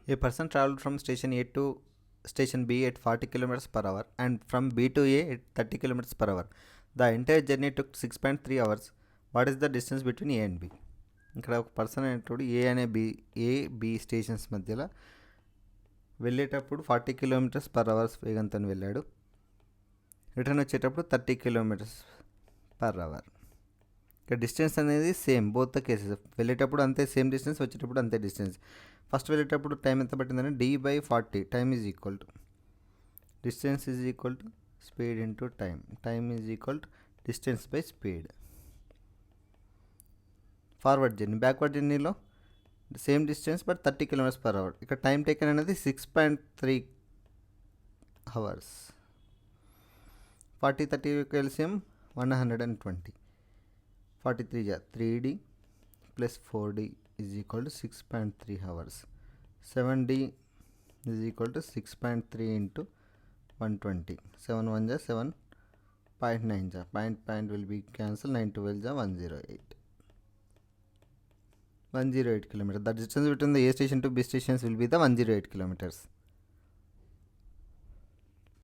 A person traveled from station A to station B at 40 kilometers per hour and from B to A at 30 kilometers per hour. The entire journey took 6.3 hours. What is the distance between A and B? ఇక్కడ ఒక person అనేటప్పుడు A B stations మధ్యలో వెళ్ళేటప్పుడు 40 kilometres per hours వేగంతో వెళ్ళాడు. Return వచ్చేటప్పుడు 30 kilometers per hour. ఇక్కడ distance అనేది సేమ్ బోత్ ద కేసెస్. వెళ్ళేటప్పుడు అంతే సేమ్ డిస్టెన్స్, వచ్చేటప్పుడు అంతే డిస్టెన్స్. ఫస్ట్ వెళ్ళేటప్పుడు టైం ఎంత పట్టిందంటే d/40 time is equal to distance is equal to speed into time. Time is equal to distance by speed. Forward journey, backward జర్నీలో same distance but 30 kilometers per hour. ఇక్కడ time taken అనేది 6.3 hours. 40-30 LCM 120. 43 3d plus 4d is equal to 6.3 hours. 7d is equal to 6.3 into 120. 7 1 జా 7, 0.9 జా point will be cancel. 9 12 జా 108. 108 kilometers. The distance between the A station to B stations will be the 108 kilometers.